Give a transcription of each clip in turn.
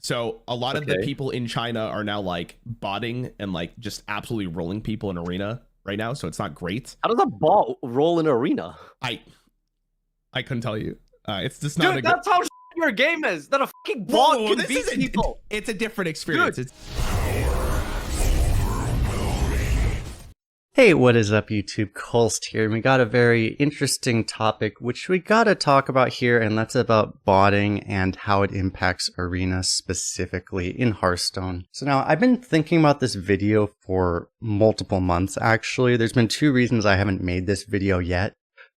So a lot of the Okay. people in China are now like botting and like just absolutely rolling people in Arena right now. So it's not great. How does a bot roll in Arena? I couldn't tell you. It's just not Dude, a good. that's how your game is. That a fucking bot Whoa, can this beat is people. it's a different experience. Dude. Hey, what is up, YouTube? Kolst here, and we got a very interesting topic which we gotta talk about here, and that's about botting and how it impacts Arena specifically in Hearthstone. So now, I've been thinking about this video for multiple months, actually. There's been two reasons I haven't made this video yet.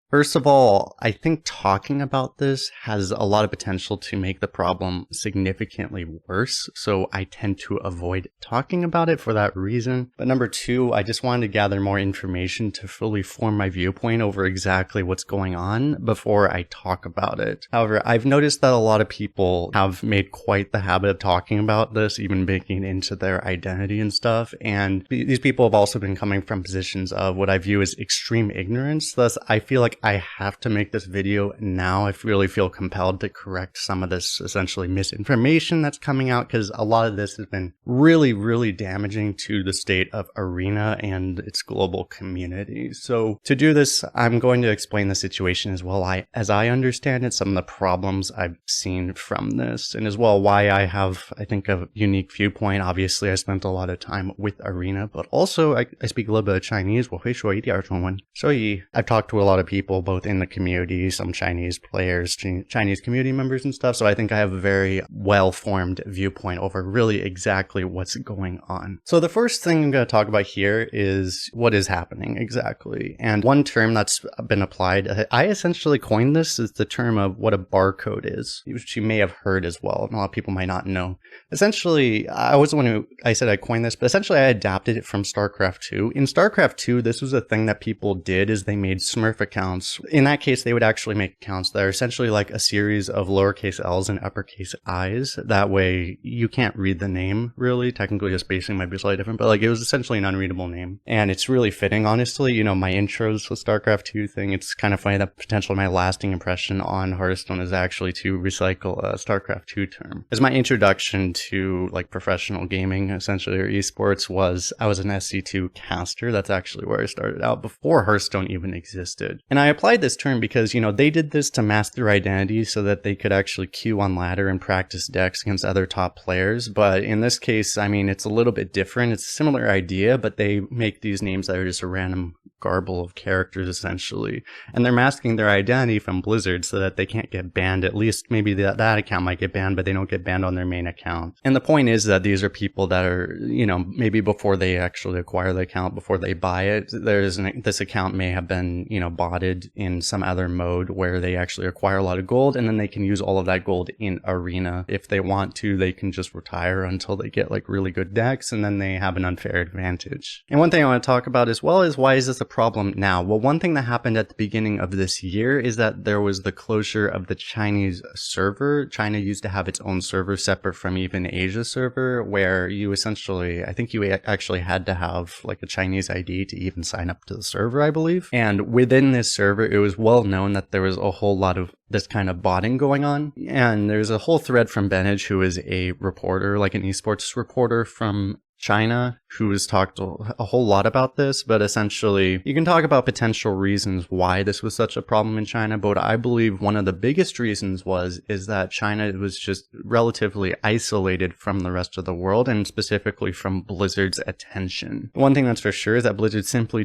First of all, I think talking about this has a lot of potential to make the problem significantly worse, so I tend to avoid talking about it for that reason. But number two, I just wanted to gather more information to fully form my viewpoint over exactly what's going on before I talk about it. However, I've noticed that a lot of people have made quite the habit of talking about this, even making it into their identity and stuff, and these people have also been coming from positions of what I view as extreme ignorance. Thus, I feel like I have to make this video now. I really feel compelled to correct some of this essentially misinformation that's coming out, because a lot of this has been really damaging to the state of Arena and its global community. So to do this, I'm going to explain the situation as well as I understand it, some of the problems I've seen from this, and as well why I have, I think, a unique viewpoint. Obviously, I spent a lot of time with Arena, but also I speak a little bit of Chinese. 我会说一点中文. So I've talked to a lot of people both in the community, some Chinese players, Chinese community members and stuff, so I think I have a very well-formed viewpoint over really exactly what's going on. So the first thing I'm going to talk about here is what is happening exactly. And one term that's been applied, I essentially coined this, is the term of what a barcode is, which you may have heard as well, and a lot of people might not know. Essentially, I was the one who, I said I coined this, but essentially I adapted it from StarCraft 2. In StarCraft 2, this was a thing that people did, is they made Smurf accounts. In that case, they would actually make accounts that are essentially like a series of lowercase L's and uppercase I's. That way, you can't read the name, really. Technically, the spacing might be slightly different, but like it was essentially an unreadable name. And it's really fitting, honestly. You know, my intros with StarCraft 2 thing, it's kind of funny that potentially my lasting impression on Hearthstone is actually to recycle a StarCraft 2 term. As my introduction to like professional gaming, essentially, or esports, was I was an SC2 caster. That's actually where I started out before Hearthstone even existed. And I applied this term because, you know, they did this to mask their identity so that they could actually queue on ladder and practice decks against other top players. But in this case, I mean, it's a little bit different. It's a similar idea, but they make these names that are just a random garble of characters, essentially. And they're masking their identity from Blizzard so that they can't get banned. At least maybe that account might get banned, but they don't get banned on their main account. And the point is that these are people that are, you know, maybe before they actually acquire the account, before they buy it, this account may have been, you know, botted in some other mode where they actually acquire a lot of gold, and then they can use all of that gold in Arena. If they want to, they can just retire until they get like really good decks, and then they have an unfair advantage. And one thing I want to talk about as well is, why is this a problem now? Well, one thing that happened at the beginning of this year is that there was the closure of the Chinese server. China used to have its own server separate from even Asia server, where you essentially, I think you actually had to have like a Chinese ID to even sign up to the server, I believe. And within this server, it was well known that there was a whole lot of this kind of botting going on. And there's a whole thread from Benage, who is a reporter, like an esports reporter from China, who has talked a whole lot about this, but essentially you can talk about potential reasons why this was such a problem in China, but what I believe one of the biggest reasons is that China was just relatively isolated from the rest of the world, and specifically from Blizzard's attention. One thing that's for sure is that Blizzard simply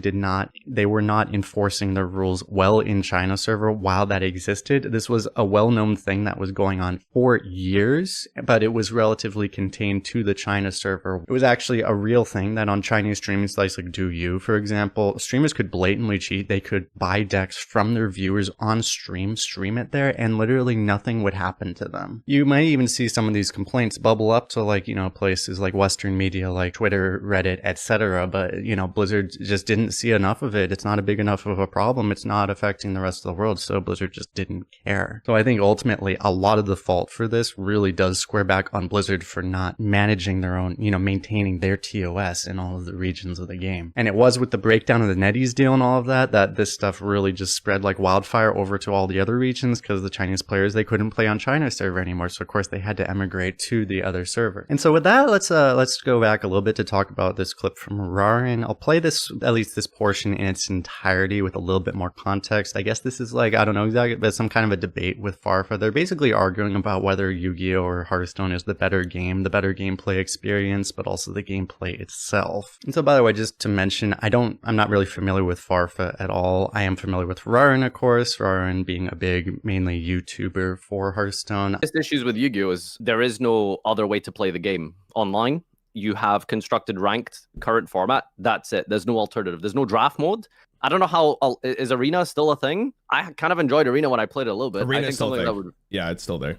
they were not enforcing their rules well in China server while that existed. This was a well-known thing that was going on for years, but it was relatively contained to the China server. It was actually a real thing that on Chinese streaming sites like DouYu, for example, streamers could blatantly cheat. They could buy decks from their viewers on stream it there, and literally nothing would happen to them. You might even see some of these complaints bubble up to, like, you know, places like Western media like Twitter, Reddit, etc. But, you know, Blizzard just didn't see enough of it. It's not a big enough of a problem. It's not affecting the rest of the world, so Blizzard just didn't care. So I think ultimately a lot of the fault for this really does square back on Blizzard for not managing their own, you know, maintaining maintaining their TOS in all of the regions of the game. And it was with the breakdown of the NetEase deal and all of that, that this stuff really just spread like wildfire over to all the other regions, because the Chinese players, they couldn't play on China's server anymore. So of course they had to emigrate to the other server. And so with that, let's go back a little bit to talk about this clip from Rarin. I'll play this, at least this portion in its entirety with a little bit more context. I guess this is like, I don't know exactly, but some kind of a debate with Farfa. They're basically arguing about whether Yu-Gi-Oh! Or Hearthstone is the better game, the better gameplay experience, but also the gameplay itself. And so by the way, just to mention, I'm not really familiar with Farfa at all. I am familiar with Rarin, of course, Rarin being a big, mainly YouTuber for Hearthstone. The issues with Yu-Gi-Oh! Is there is no other way to play the game online. You have constructed ranked current format. That's it. There's no alternative. There's no draft mode. I don't know how is Arena still a thing? I kind of enjoyed Arena when I played it a little bit. Arena I think is still something there. that would. Yeah, it's still there.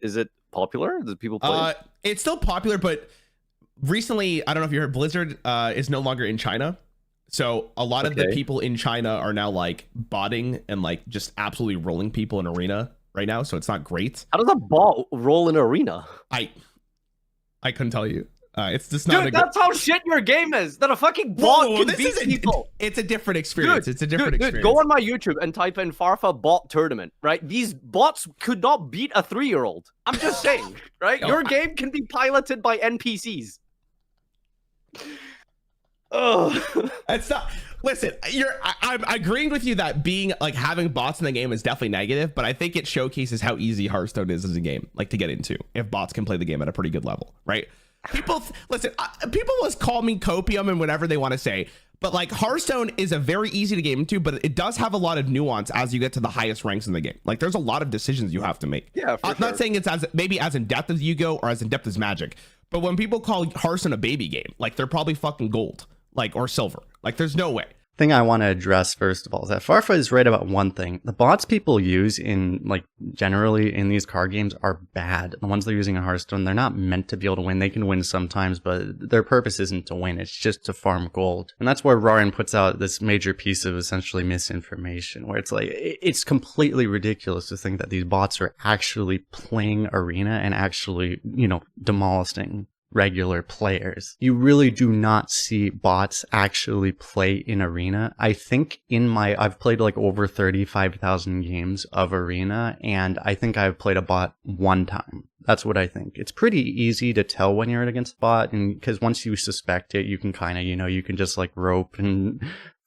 Is it popular? Do people play it? It's still popular, but recently, I don't know if you heard, Blizzard is no longer in China. So a lot of the people in China are now like botting and like just absolutely rolling people in Arena right now. So it's not great. How does a bot roll in Arena? I couldn't tell you. It's just not. Dude, that's how shit your game is. That a fucking bot can beat people. It's a different experience. Dude, it's a different experience. Dude, go on my YouTube and type in Farfa bot tournament, right? These bots could not beat a 3-year-old. I'm just saying, right? No, your game can be piloted by NPCs. Oh, it's not. Listen, I'm agreeing with you that being like having bots in the game is definitely negative, but I think it showcases how easy Hearthstone is as a game, like to get into if bots can play the game at a pretty good level, right? People listen. People always call me copium and whatever they want to say, but like Hearthstone is a very easy to get into, but it does have a lot of nuance as you get to the highest ranks in the game. Like there's a lot of decisions you have to make. Yeah, I'm not saying it's maybe as in depth as Yu-Gi-Oh or as in depth as Magic, but when people call Hearthstone a baby game, like they're probably fucking gold, like or silver. Like there's no way. Thing I want to address first of all is that Farfa is right about one thing. The bots people use in like generally in these card games are bad. The ones they're using in Hearthstone, they're not meant to be able to win. They can win sometimes, but their purpose isn't to win. It's just to farm gold. And that's where Rarin puts out this major piece of essentially misinformation, where it's like, it's completely ridiculous to think that these bots are actually playing Arena and actually, you know, demolishing regular players. You really do not see bots actually play in Arena. I think I've played like over 35,000 games of Arena, and I think I've played a bot one time. That's what I think. It's pretty easy to tell when you're against a bot, and because once you suspect it, you can kind of, you know, you can just like rope and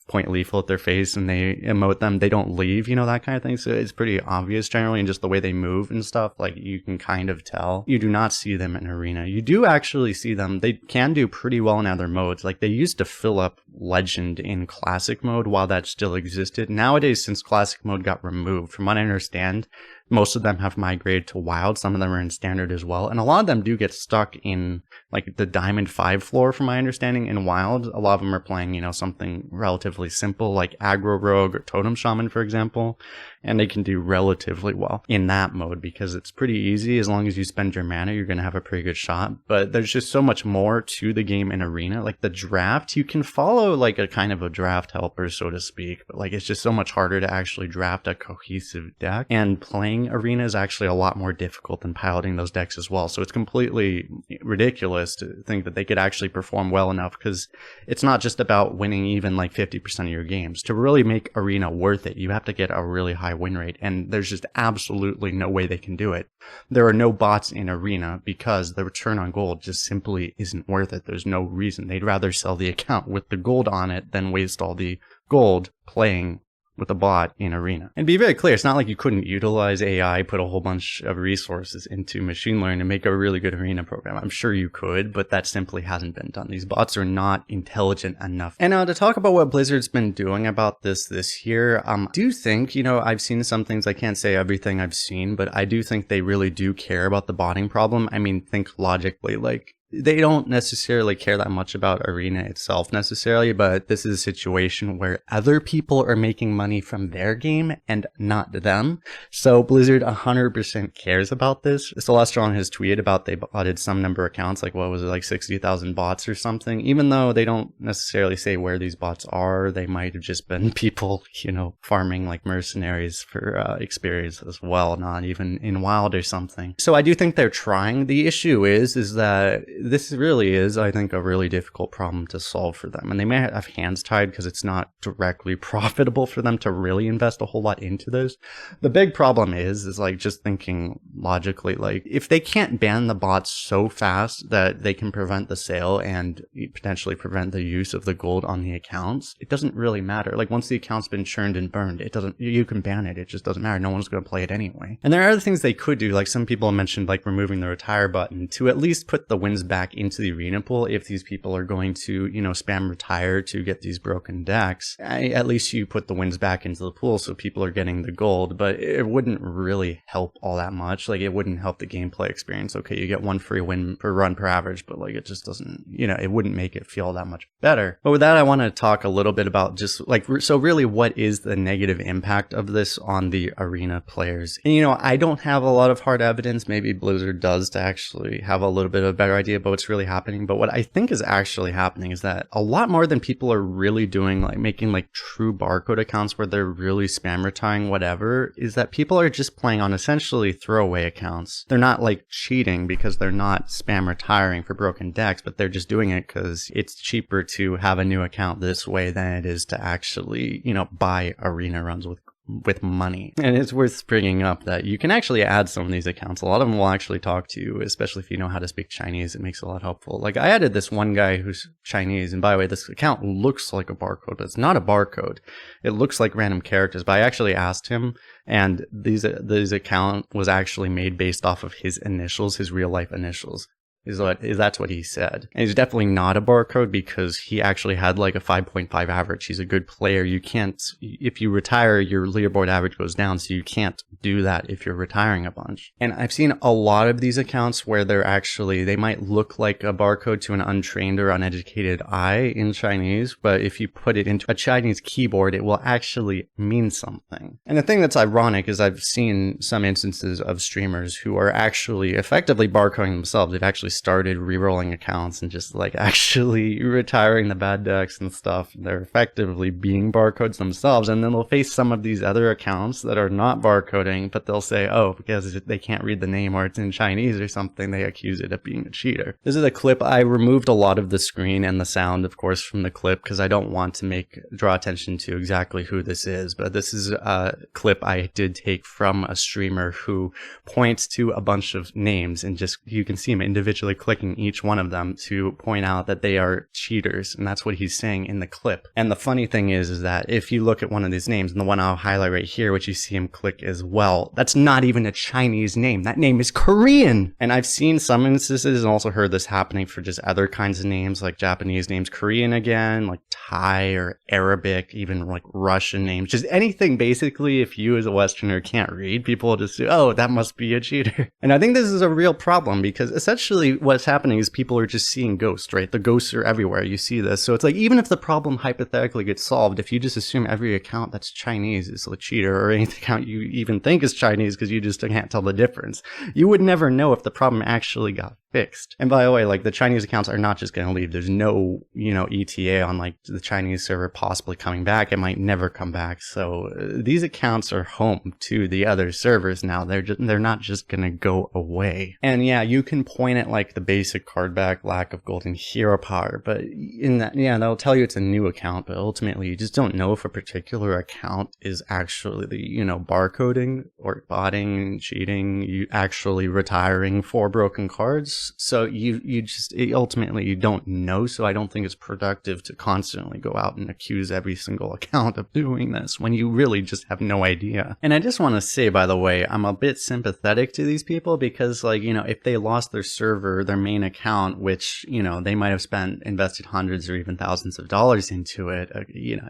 point lethal at their face and they emote them, they don't leave, you know, that kind of thing. So it's pretty obvious generally, and just the way they move and stuff, like you can kind of tell. You do not see them in Arena. You do actually see them. They can do pretty well in other modes. Like they used to fill up Legend in Classic mode while that still existed. Nowadays, since Classic mode got removed, from what I understand, most of them have migrated to Wild. Some of them are in Standard as well. And a lot of them do get stuck in like the Diamond 5 floor, from my understanding, in Wild. A lot of them are playing, you know, something relatively simple like Aggro Rogue or Totem Shaman, for example. And they can do relatively well in that mode because it's pretty easy. As long as you spend your mana, you're going to have a pretty good shot. But there's just so much more to the game in Arena. Like the draft, you can follow like a kind of a draft helper, so to speak. But like it's just so much harder to actually draft a cohesive deck. And playing Arena is actually a lot more difficult than piloting those decks as well. So it's completely ridiculous to think that they could actually perform well enough, because it's not just about winning even like 50% of your games. To really make Arena worth it, you have to get a really high win rate, and there's just absolutely no way they can do it. There are no bots in Arena because the return on gold just simply isn't worth it. There's no reason. They'd rather sell the account with the gold on it than waste all the gold playing with a bot in Arena. And be very clear, it's not like you couldn't utilize AI, put a whole bunch of resources into machine learning and make a really good Arena program. I'm sure you could, but that simply hasn't been done. These bots are not intelligent enough. And to talk about what Blizzard's been doing about this year, I do think, you know, I've seen some things. I can't say everything I've seen, but I do think they really do care about the botting problem. I mean, think logically, like, they don't necessarily care that much about Arena itself necessarily, but this is a situation where other people are making money from their game and not them. So Blizzard 100% cares about this. Celestron has tweeted about they botted some number of accounts, like what was it, like 60,000 bots or something. Even though they don't necessarily say where these bots are, they might have just been people, you know, farming like mercenaries for experience as well, not even in Wild or something. So I do think they're trying. The issue is that this really is, I think, a really difficult problem to solve for them. And they may have hands tied because it's not directly profitable for them to really invest a whole lot into those. The big problem is like just thinking logically, like if they can't ban the bots so fast that they can prevent the sale and potentially prevent the use of the gold on the accounts, it doesn't really matter. Like once the account's been churned and burned, it doesn't, you can ban it. It just doesn't matter. No one's going to play it anyway. And there are other things they could do. Like some people mentioned, like removing the retire button to at least put the wins back into the arena pool. If these people are going to, you know, spam retire to get these broken decks, at least you put the wins back into the pool so people are getting the gold, but it wouldn't really help all that much. Like it wouldn't help the gameplay experience. Okay, you get one free win per run per average, but like it just doesn't, you know, it wouldn't make it feel that much better. But with that, I want to talk a little bit about just like, so really what is the negative impact of this on the arena players? And you know, I don't have a lot of hard evidence. Maybe Blizzard does to actually have a little bit of a better idea about what's really happening. But what I think is actually happening is that a lot more than people are really doing, like making like true barcode accounts where they're really spam retiring whatever, is that people are just playing on essentially throwaway accounts. They're not like cheating because they're not spam retiring for broken decks, but they're just doing it because it's cheaper to have a new account this way than it is to actually, you know, buy arena runs with money. And it's worth bringing up that you can actually add some of these accounts. A lot of them will actually talk to you, especially if you know how to speak Chinese. It makes it a lot helpful. Like I added this one guy who's Chinese, and by the way, this account looks like a barcode, but it's not a barcode. It looks like random characters, but I actually asked him, and this account was actually made based off of his initials, his real life initials. That's what he said. And he's definitely not a barcode because he actually had like a 5.5 average. He's a good player. You can't, if you retire, your leaderboard average goes down, so you can't do that if you're retiring a bunch. And I've seen a lot of these accounts where they might look like a barcode to an untrained or uneducated eye in Chinese, but if you put it into a Chinese keyboard, it will actually mean something. And the thing that's ironic is I've seen some instances of streamers who are actually effectively barcoding themselves. They've actually started re-rolling accounts and just like actually retiring the bad decks and stuff. They're effectively being barcodes themselves, and then they'll face some of these other accounts that are not barcoding, but they'll say, oh, because they can't read the name or it's in Chinese or something, they accuse it of being a cheater. This is a clip. I removed a lot of the screen and the sound, of course, from the clip because I don't want to draw attention to exactly who this is, but this is a clip I did take from a streamer who points to a bunch of names, and just you can see him individually clicking each one of them to point out that they are cheaters, and that's what he's saying in the clip. And the funny thing is that if you look at one of these names, and the one I'll highlight right here, which you see him click as well, that's not even a Chinese name. That name is Korean. And I've seen some instances and also heard this happening for just other kinds of names, like Japanese names, Korean again, like Thai or Arabic, even like Russian names, just anything basically. If you as a Westerner can't read, people will just say, oh, that must be a cheater. And I think this is a real problem because essentially what's happening is people are just seeing ghosts, right? The ghosts are everywhere. You see this. So it's like, even if the problem hypothetically gets solved, if you just assume every account that's Chinese is a cheater, or any account you even think is Chinese because you just can't tell the difference, you would never know if the problem actually got fixed. And by the way, like the Chinese accounts are not just going to leave. There's no, ETA on like the Chinese server possibly coming back. It might never come back. So these accounts are home to the other servers now. They're not just going to go away. And yeah, you can point at like the basic card back, lack of golden hero power, but in that, yeah, they'll tell you it's a new account, but ultimately you just don't know if a particular account is actually, barcoding or botting, cheating, you actually retiring 4 broken cards. So you just ultimately you don't know. So I don't think it's productive to constantly go out and accuse every single account of doing this when you really just have no idea. And I just want to say, by the way, I'm a bit sympathetic to these people because, if they lost their server, their main account, which they might have invested hundreds or even thousands of dollars into it,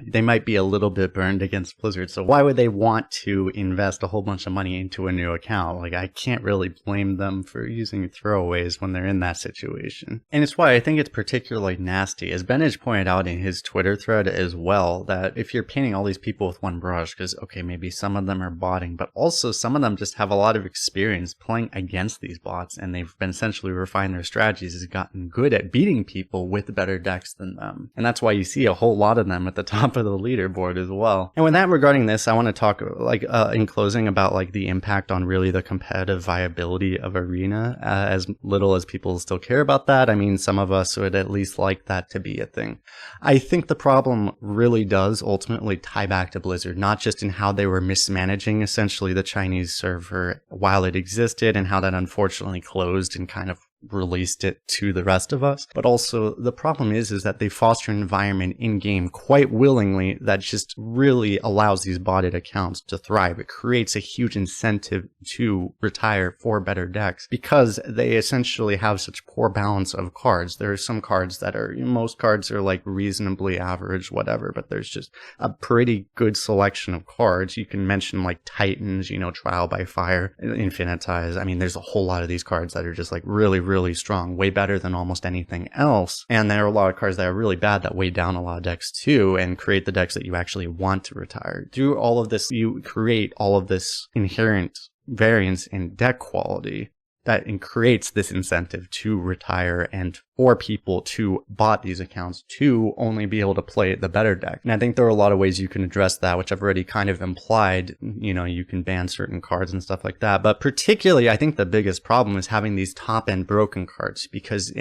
they might be a little bit burned against Blizzard. So why would they want to invest a whole bunch of money into a new account? Like, I can't really blame them for using throwaways when they're in that situation. And it's why I think it's particularly nasty, as Benage pointed out in his Twitter thread as well, that if you're painting all these people with one brush, because okay, maybe some of them are botting, but also some of them just have a lot of experience playing against these bots, and they've been essentially refined their strategies, has gotten good at beating people with better decks than them. And that's why you see a whole lot of them at the top of the leaderboard as well. And with that, regarding this, I want to talk in closing about the impact on really the competitive viability of Arena, as little little as people still care about that. I mean, some of us would at least like that to be a thing. I think the problem really does ultimately tie back to Blizzard, not just in how they were mismanaging essentially the Chinese server while it existed and how that unfortunately closed and kind of released it to the rest of us, but also the problem is that they foster an environment in game quite willingly that just really allows these botted accounts to thrive. It creates a huge incentive to retire for better decks because they essentially have such poor balance of cards. There are some cards that are, most cards are like reasonably average, whatever, but there's just a pretty good selection of cards. You can mention like Titans, Trial by Fire, Infinitize. I mean, there's a whole lot of these cards that are just like really strong, way better than almost anything else. And there are a lot of cards that are really bad that weigh down a lot of decks too and create the decks that you actually want to retire. Through all of this, you create all of this inherent variance in deck quality that creates this incentive to retire and for people to bot these accounts to only be able to play the better deck. And I think there are a lot of ways you can address that, which I've already kind of implied. You can ban certain cards and stuff like that. But particularly, I think the biggest problem is having these top-end broken cards because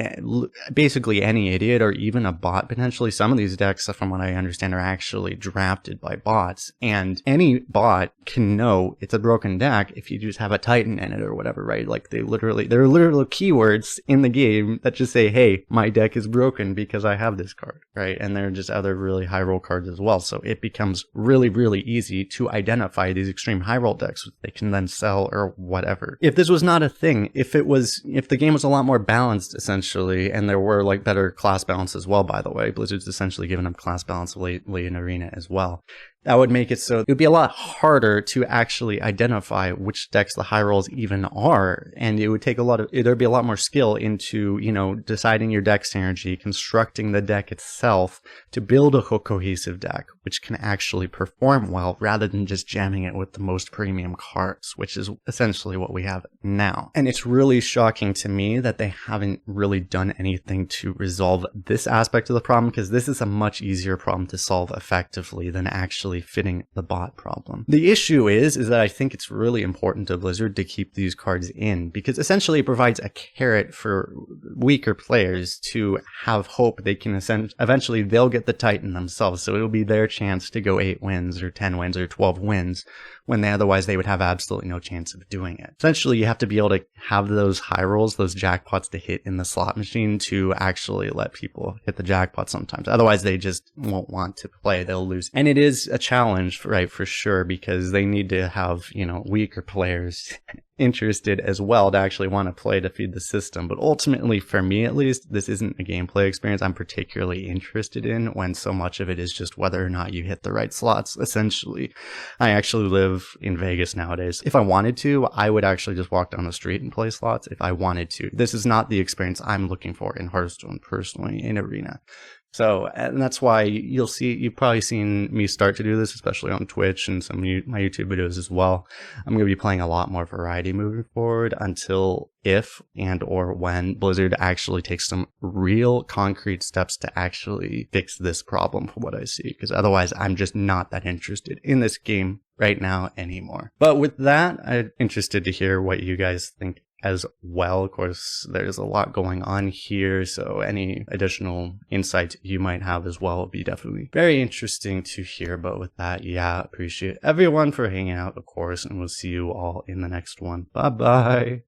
basically any idiot or even a bot, potentially some of these decks, from what I understand, are actually drafted by bots. And any bot can know it's a broken deck if you just have a Titan in it or whatever, right? Like there are literal keywords in the game that just say, hey, my deck is broken because I have this card, right? And there are just other really high roll cards as well. So it becomes really, really easy to identify these extreme high roll decks that they can then sell or whatever. If this was not a thing, if the game was a lot more balanced essentially, and there were like better class balance as well, by the way, Blizzard's essentially given up class balance lately in Arena as well. That would make it so it would be a lot harder to actually identify which decks the high rolls even are. And it would take there'd be a lot more skill into, deciding your deck synergy, constructing the deck itself to build a cohesive deck, which can actually perform well rather than just jamming it with the most premium cards, which is essentially what we have now. And it's really shocking to me that they haven't really done anything to resolve this aspect of the problem, because this is a much easier problem to solve effectively than actually fitting the bot problem. The issue is that I think it's really important to Blizzard to keep these cards in, because essentially it provides a carrot for weaker players to have hope they can eventually they'll get the Titan themselves, so it'll be their chance to go 8 wins or 10 wins or 12 wins when otherwise they would have absolutely no chance of doing it. Essentially, you have to be able to have those high rolls, those jackpots to hit in the slot machine to actually let people hit the jackpot sometimes. Otherwise, they just won't want to play. They'll lose. And it is a challenge, right, for sure, because they need to have, weaker players interested as well to actually want to play to feed the system. But ultimately, for me at least, this isn't a gameplay experience I'm particularly interested in, when so much of it is just whether or not you hit the right slots. Essentially, I actually live in Vegas nowadays. If I wanted to, I would actually just walk down the street and play slots if I wanted to. This is not the experience I'm looking for in Hearthstone personally in Arena. So, and that's why you've probably seen me start to do this, especially on Twitch and some of my YouTube videos as well. I'm going to be playing a lot more variety moving forward until if and or when Blizzard actually takes some real concrete steps to actually fix this problem from what I see. Because otherwise, I'm just not that interested in this game right now anymore. But with that, I'm interested to hear what you guys think as well. Of course, there's a lot going on here, so any additional insight you might have as well would be definitely very interesting to hear. But with that, appreciate everyone for hanging out, of course, and we'll see you all in the next one. Bye bye.